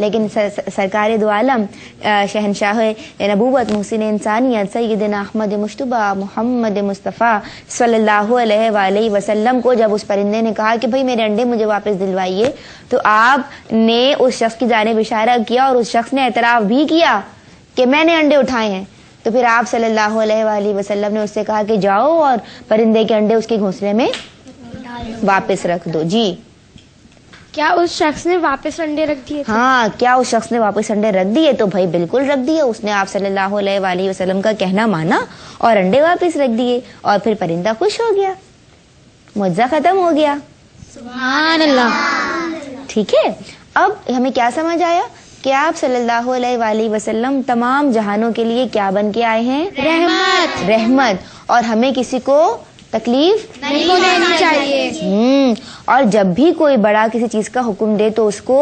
لیکن سرکار دو عالم شہنشاہ نبوت محسن انسانیت سیدنا احمد مشتبہ محمد مصطفیٰ صلی اللہ علیہ وآلہ وسلم کو جب اس پرندے نے کہا کہ بھائی میرے انڈے مجھے واپس دلوائیے، تو آپ نے اس شخص کی جانب اشارہ کیا اور اس شخص نے اعتراف بھی کیا کہ میں نے انڈے اٹھائے ہیں. تو پھر آپ صلی اللہ علیہ وآلہ وسلم نے اس سے کہا کہ جاؤ اور پرندے کے انڈے اس کے گھونسلے میں واپس رکھ دو. جی کیا اس شخص نے واپس انڈے رکھ دیے؟ ہاں، کیا اس شخص نے واپس انڈے رکھ دیے؟ تو بھائی بالکل رکھ دیے. اس نے آپ صلی اللہ علیہ وآلہ وسلم کا کہنا مانا اور انڈے واپس رکھ دیے، اور پھر پرندہ خوش ہو گیا، معجزہ ختم ہو گیا. سبحان اللہ. ٹھیک ہے، اب ہمیں کیا سمجھ آیا کہ آپ صلی اللہ علیہ وآلہ وسلم تمام جہانوں کے لیے کیا بن کے آئے ہیں؟ رحمت. اور ہمیں کسی کو تکلیف نہیں دینی چاہیے. اور جب بھی کوئی بڑا کسی چیز کا حکم دے تو اس کو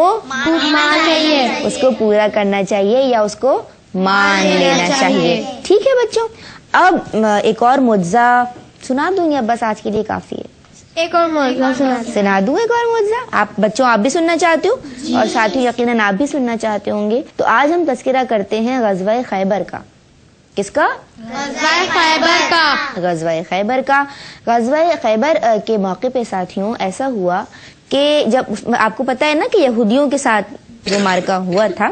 اس کو پورا کرنا چاہیے یا اس کو مان لینا چاہیے. ٹھیک ہے بچوں، اب ایک اور معجزہ سنا دوں یا بس آج کے لیے کافی ہے؟ ایک اور معجزہ سنا دوں. ایک اور معجزہ آپ بچوں آپ بھی سننا چاہتے ہو اور ساتھی یقیناً آپ بھی سننا چاہتے ہوں گے. تو آج ہم تذکرہ کرتے ہیں غزوہ خیبر کا. کس کا؟ غزوہ خیبر کا. غزوہ خیبر کے موقع پہ ساتھیوں ایسا ہوا کہ جب آپ کو پتا ہے نا کہ یہودیوں کے ساتھ جو مارکا ہوا تھا،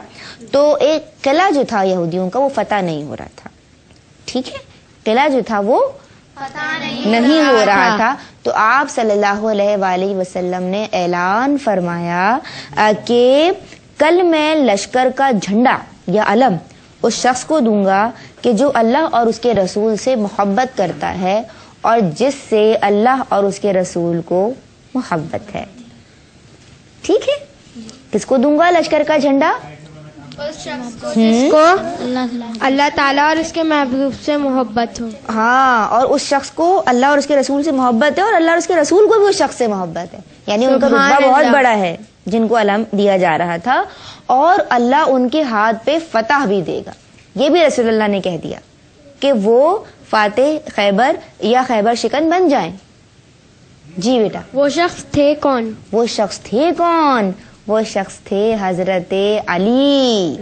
تو ایک قلعہ جو تھا یہودیوں کا وہ فتح نہیں ہو رہا تھا. ٹھیک ہے، قلعہ جو تھا وہ نہیں ہو رہا تھا. تو آپ صلی اللہ علیہ وآلہ وسلم نے اعلان فرمایا کہ کل میں لشکر کا جھنڈا یا علم اس شخص کو دوں گا کہ جو اللہ اور اس کے رسول سے محبت کرتا ہے اور جس سے اللہ اور اس کے رسول کو محبت ہے. ٹھیک ہے، کس کو دوں گا لشکر کا جھنڈا؟ جس کو اللہ تعالیٰ اور اس کے محبوب سے محبت ہو. ہاں، اور اس شخص کو اللہ اور اس کے رسول سے محبت ہے اور اللہ اور اس کے رسول کو بھی اس شخص سے محبت ہے. یعنی ان کا رتبہ بہت بڑا ہے جن کو علم دیا جا رہا تھا، اور اللہ ان کے ہاتھ پہ فتح بھی دے گا. یہ بھی رسول اللہ نے کہہ دیا کہ وہ فاتح خیبر یا خیبر شکن بن جائیں. جی بیٹا. وہ شخص تھے کون؟ وہ شخص تھے کون؟ وہ شخص تھے حضرت علی.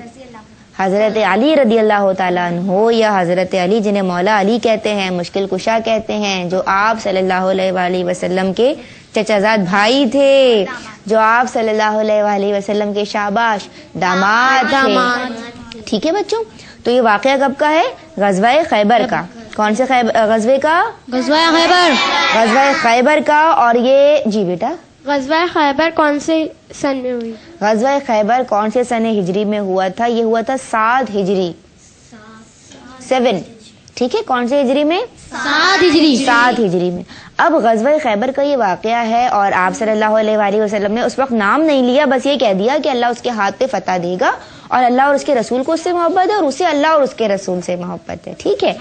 حضرت علی رضی اللہ تعالیٰ عنہ یا حضرت علی جنہیں مولا علی کہتے ہیں، مشکل کشا کہتے ہیں، جو آپ صلی اللہ علیہ وآلہ وسلم کے چچا زاد بھائی تھے، جو آپ صلی اللہ علیہ وآلہ وسلم کے شاباش داماد تھے. ٹھیک ہے بچوں، تو یہ واقعہ کب کا ہے؟ غزوہ خیبر کا. کون سے غزوے کا؟ غزوہ خیبر. غزوہ خیبر کا. اور یہ جی بیٹا، غزوہ خیبر کون سے سن میں ہوئی؟ غزوہ خیبر کون سے سن ہجری میں ہوا تھا؟ یہ ہوا تھا 7 ہجری. 7. ٹھیک ہے، کون سے ہجری میں؟ 7 ہجری میں. اب غزوہ خیبر کا یہ واقعہ ہے، اور آپ صلی اللہ علیہ وآلہ وسلم نے اس وقت نام نہیں لیا، بس یہ کہہ دیا کہ اللہ اس کے ہاتھ پہ فتح دے گا اور اللہ اور اس کے رسول کو اس سے محبت ہے اور اسے اللہ اور اس کے رسول سے محبت ہے. ٹھیک ہے،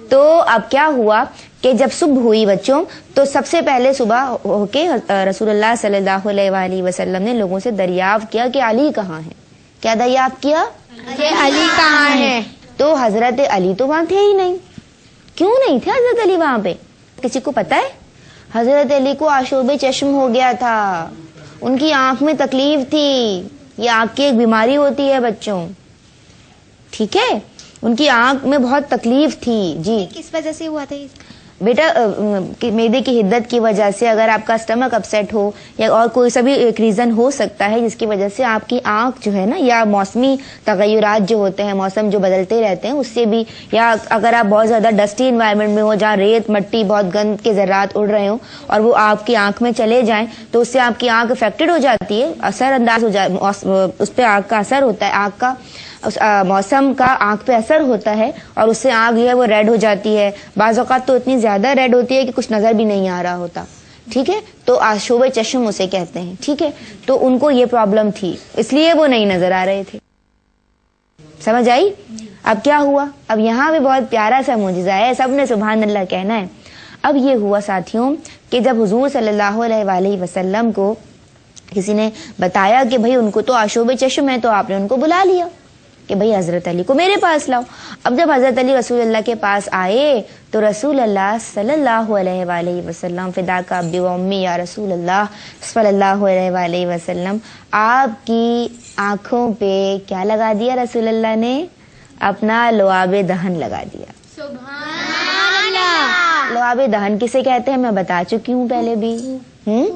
تو اب کیا ہوا کہ جب صبح ہوئی بچوں، تو سب سے پہلے صبح ہو کے رسول اللہ صلی اللہ علیہ وآلہ وسلم نے لوگوں سے دریافت کیا کہ علی کہاں ہے. کیا دریافت کیا؟ علی کہاں ہے؟ تو حضرت علی تو وہاں تھے ہی نہیں. کیوں نہیں تھے حضرت علی وہاں پہ؟ کسی کو پتا ہے؟ حضرت علی کو آشوب چشم ہو گیا تھا، ان کی آنکھ میں تکلیف تھی. یہ آنکھ کی ایک بیماری ہوتی ہے بچوں. ٹھیک ہے، ان کی آنکھ میں بہت تکلیف تھی. جی، کس وجہ سے ہوا تھا بیٹا؟ معدے کی حدت کی وجہ سے، اگر آپ کا اسٹمک اپسیٹ ہو یا اور کوئی سا بھی ایک ریزن ہو سکتا ہے جس کی وجہ سے آپ کی آنکھ جو ہے نا، یا موسمی تغیرات جو ہوتے ہیں، موسم جو بدلتے رہتے ہیں اس سے بھی، یا اگر آپ بہت زیادہ ڈسٹی انوائرمنٹ میں ہو جہاں ریت مٹی بہت گند کے ذرات اڑ رہے ہوں اور وہ آپ کی آنکھ میں چلے جائیں تو اس سے آپ کی آنکھ افیکٹڈ ہو جاتی ہے، اثر انداز ہو جائے، اس پہ آنکھ کا اثر ہوتا ہے، آنکھ کا موسم کا آنکھ پہ اثر ہوتا ہے اور اس سے آنکھ جو ہے وہ ریڈ ہو جاتی ہے. بعض اوقات تو اتنی زیادہ ریڈ ہوتی ہے کہ کچھ نظر بھی نہیں آ رہا ہوتا. ٹھیک ہے، تو آشوب چشم اسے کہتے ہیں. ٹھیک ہے، تو ان کو یہ پرابلم تھی، اس لیے وہ نہیں نظر آ رہے تھے. سمجھ آئی؟ اب کیا ہوا؟ اب یہاں بھی بہت پیارا سا معجزہ ہے، سب نے سبحان اللہ کہنا ہے. اب یہ ہوا ساتھیوں کہ جب حضور صلی اللہ علیہ وآلہ وسلم کو کسی نے بتایا کہ بھئی ان کو تو آشوب چشم ہے، تو آپ نے ان کو بلا لیا. کہ بھئی حضرت علی کو میرے پاس لاؤ. اب جب حضرت علی رسول اللہ کے پاس آئے تو رسول اللہ صلی اللہ علیہ وآلہ وسلم فداک ابی و امی یا رسول اللہ صلی اللہ علیہ وآلہ وسلم آپ کی آنکھوں پہ کیا لگا دیا؟ رسول اللہ نے اپنا لعاب دہن لگا دیا. لعاب دہن کسے کہتے ہیں میں بتا چکی ہوں پہلے بھی.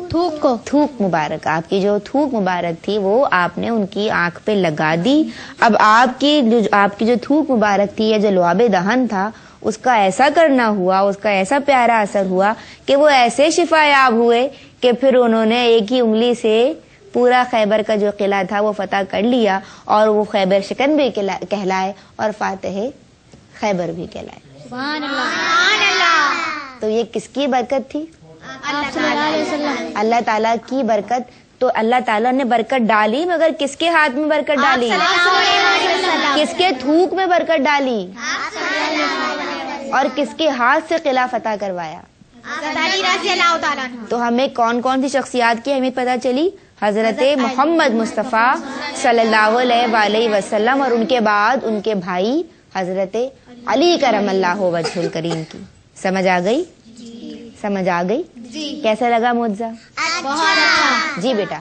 تھوک کو. تھوک مبارک، آپ کی جو تھوک مبارک تھی وہ آپ نے ان کی آنکھ پہ لگا دی. اب آپ کی جو تھوک مبارک تھی یا جو لعاب دہن تھا اس کا ایسا کرنا ہوا، اس کا ایسا پیارا اثر ہوا کہ وہ ایسے شفا یاب ہوئے کہ پھر انہوں نے ایک ہی انگلی سے پورا خیبر کا جو قلعہ تھا وہ فتح کر لیا اور وہ خیبر شکن بھی کہلائے اور فاتح خیبر بھی کہلائے. سبحان اللہ. تو یہ کس کی برکت تھی؟ آپ صلی اللہ علیہ وسلم. اللہ تعالیٰ کی برکت. تو اللہ تعالیٰ نے برکت ڈالی مگر کس کے ہاتھ میں برکت ڈالی؟ کس کے تھوک میں برکت ڈالی؟ اور کس کے ہاتھ سے قلعہ فتح کروایا؟ تو ہمیں کون کون سی شخصیات کی اہمیت پتہ چلی؟ حضرت محمد مصطفیٰ صلی اللہ علیہ وآلہ وسلم اور ان کے بعد ان کے بھائی حضرت علی کرم اللہ وجہ الکریم کی. سمجھ آ گئی؟ سمجھ آ گئی؟ کیسا لگا معجزہ؟ بہت اچھا. جی بیٹا.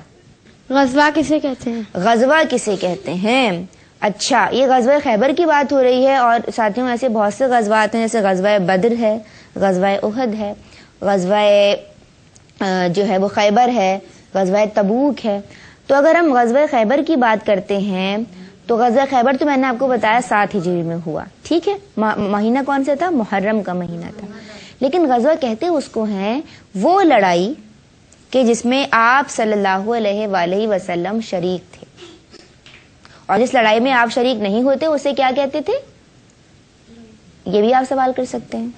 غزوہ کسے کہتے ہیں؟ غزوہ کسے کہتے ہیں؟ اچھا، یہ غزوہ خیبر کی بات ہو رہی ہے اور ساتھیوں ایسے بہت سے غزوات ہیں جیسے غزوہ بدر ہے، غزوہ احد ہے، غزوہ جو ہے وہ خیبر ہے، غزوہ تبوک ہے. تو اگر ہم غزوہ خیبر کی بات کرتے ہیں تو غزوہ خیبر تو میں نے آپ کو بتایا 7 ہجری میں ہوا. ٹھیک ہے، مہینہ کون سا تھا؟ محرم کا مہینہ تھا. لیکن غزوہ کہتے اس کو ہیں وہ لڑائی کہ جس میں آپ صلی اللہ علیہ وآلہ وسلم شریک تھے، اور جس لڑائی میں آپ شریک نہیں ہوتے اسے کیا کہتے تھے؟ یہ بھی آپ سوال کر سکتے ہیں.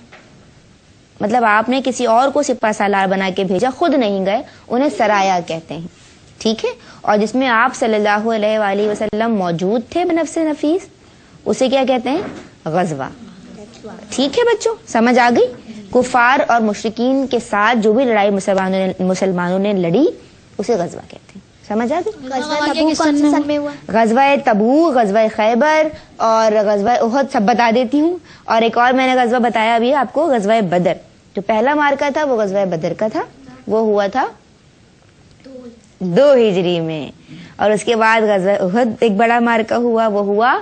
مطلب آپ نے کسی اور کو سپہ سالار بنا کے بھیجا، خود نہیں گئے، انہیں سرایا کہتے ہیں. ٹھیک ہے، اور جس میں آپ صلی اللہ علیہ وآلہ وسلم موجود تھے بنفس نفیس، اسے کیا کہتے ہیں؟ غزوہ. ٹھیک ہے بچوں، سمجھ آ گئی؟ کفار اور مشرکین کے ساتھ جو بھی لڑائی مسلمانوں نے لڑی اسے غزوہ کہتے ہیں. سمجھ آ گئی؟ غزوہ تبوک، غزوہ خیبر اور غزوہ احد سب بتا دیتی ہوں. اور ایک اور میں نے غزوہ بتایا ابھی آپ کو، غزوہ بدر. جو پہلا مارکا تھا وہ غزوہ بدر کا تھا، وہ ہوا تھا 2 ہجری میں. اور اس کے بعد غزوہ احد ایک بڑا مارکا ہوا، وہ ہوا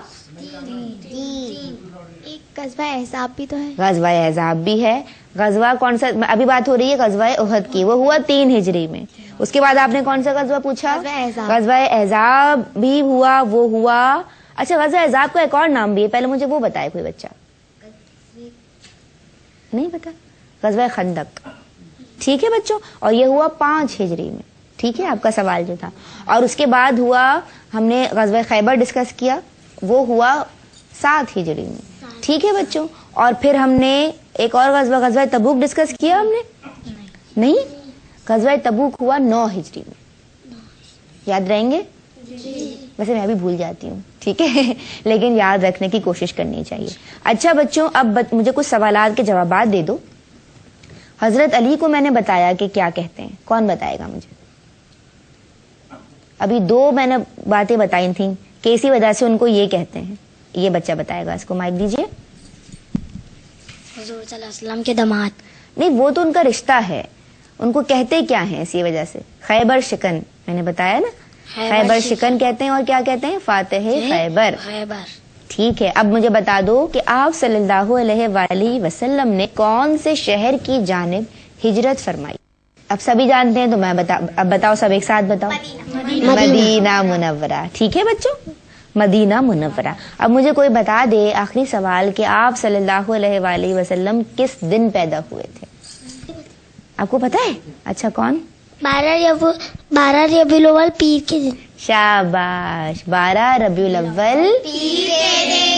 غزوہ احزاب بھی تو ہے. غزوہ احزاب بھی ہے. غزوہ کون سا ابھی بات ہو رہی ہے؟ غزوہ احد کی، وہ ہوا 3 ہجری میں. اس کے بعد آپ نے کون سا غزوہ پوچھا؟ غزوہ احزاب بھی ہوا، وہ ہوا. اچھا، غزوہ احزاب کا ایک اور نام بھی ہے، پہلے مجھے وہ بتائے کوئی بچہ. نہیں پتا؟ غزوہ خندق. ٹھیک ہے بچوں، اور یہ ہوا 5 ہجری میں. ٹھیک ہے، آپ کا سوال جو تھا. اور اس کے بعد ہوا، ہم نے غزوہ خیبر ڈسکس کیا، وہ ہوا 7 ہجری میں. ٹھیک ہے بچوں، اور پھر ہم نے ایک اور غزوہ تبوک ڈسکس کیا ہم نے؟ نہیں، غزوہ تبوک ہوا 9 ہجری میں. یاد رہیں گے؟ ویسے میں بھی بھول جاتی ہوں، ٹھیک ہے، لیکن یاد رکھنے کی کوشش کرنی چاہیے. اچھا بچوں، اب مجھے کچھ سوالات کے جوابات دے دو. حضرت علی کو میں نے بتایا کہ کیا کہتے ہیں، کون بتائے گا مجھے؟ ابھی 2 میں نے باتیں بتائی تھیں کہ اسی وجہ سے ان کو یہ کہتے ہیں. یہ بچہ بتائے گا، اس کو مائک دیجیے. حضور صلی اللہ علیہ وسلم کے داماد. نہیں، وہ تو ان کا رشتہ ہے. ان کو کہتے کیا ہیں اسی وجہ سے؟ خیبر شکن، میں نے بتایا نا، خیبر شکن کہتے ہیں. اور کیا کہتے ہیں؟ فاتح خیبر. ٹھیک ہے، اب مجھے بتا دو کہ آپ صلی اللہ علیہ وآلہ وسلم نے کون سے شہر کی جانب ہجرت فرمائی؟ اب سبھی جانتے ہیں تو میں اب بتاؤ، سب ایک ساتھ بتاؤ. مدینہ منورہ. ٹھیک ہے بچوں، مدینہ منورہ. اب مجھے کوئی بتا دے، آخری سوال، کہ آپ صلی اللہ علیہ وآلہ وسلم کس دن پیدا ہوئے تھے؟ آپ کو پتا ہے؟ اچھا، کون؟ 12 ربیع الاول پیر کے دن. شاباش، 12 ربیع الاول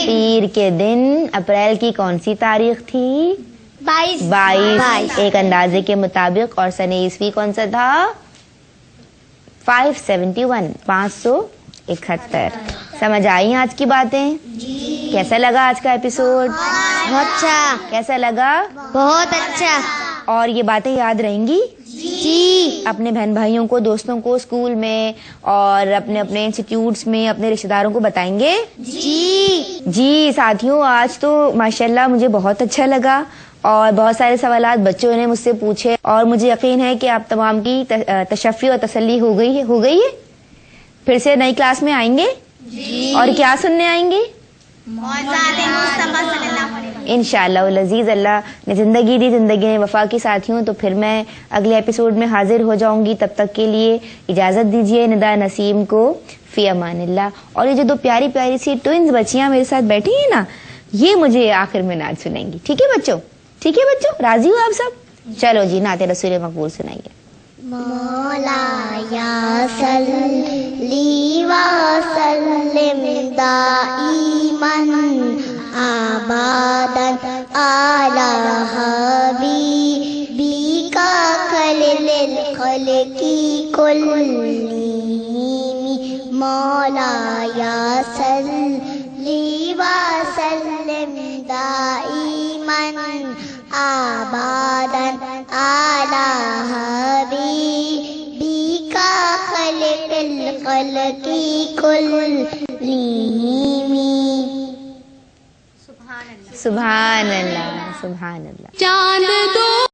پیر کے دن. اپریل کی کون سی تاریخ تھی؟ 22 ایک اندازے کے مطابق. اور سن عیسوی کون سا تھا؟ 571. سمجھ آئی آج کی باتیں؟ کیسا لگا آج کا ایپیسوڈ؟ بہت اچھا. کیسا لگا؟ بہت اچھا. اور یہ باتیں یاد رہیں گی؟ جی. اپنے بہن بھائیوں کو، دوستوں کو، اسکول میں اور اپنے اپنے انسٹیٹیوٹس میں اپنے رشتہ داروں کو بتائیں گے؟ جی. جی ساتھیوں، آج تو ماشاءاللہ مجھے بہت اچھا لگا اور بہت سارے سوالات بچوں نے مجھ سے پوچھے اور مجھے یقین ہے کہ آپ تمام کی تشفی اور تسلی ہو گئی ہے. پھر سے نئی کلاس میں آئیں گے؟ جی. اور کیا سننے آئیں گے؟ انشاءاللہ العزیز. اللہ نے زندگی دی، زندگی نے وفا کی ساتھیوں. تو پھر میں اگلے ایپیسوڈ میں حاضر ہو جاؤں گی. تب تک کے لیے اجازت دیجیے ندا نسیم کو. فی امان اللہ. اور یہ جو دو پیاری پیاری سی ٹوئنز بچیاں میرے ساتھ بیٹھی ہیں نا، یہ مجھے آخر میں نعت سنیں گی. ٹھیک ہے بچوں؟ ٹھیک ہے بچوں، راضی ہو آپ سب؟ چلو جی، نعت رسول مقبول سنائیے. مولایا صلی وسلم دائماً ابداً علی حبیبک خیر الخلق کلہم. مولایا صلی وسلم دائماً ابداً علی حبیبک خیر الخلق کلہم. سبحان اللہ، سبحان اللہ. چاند دو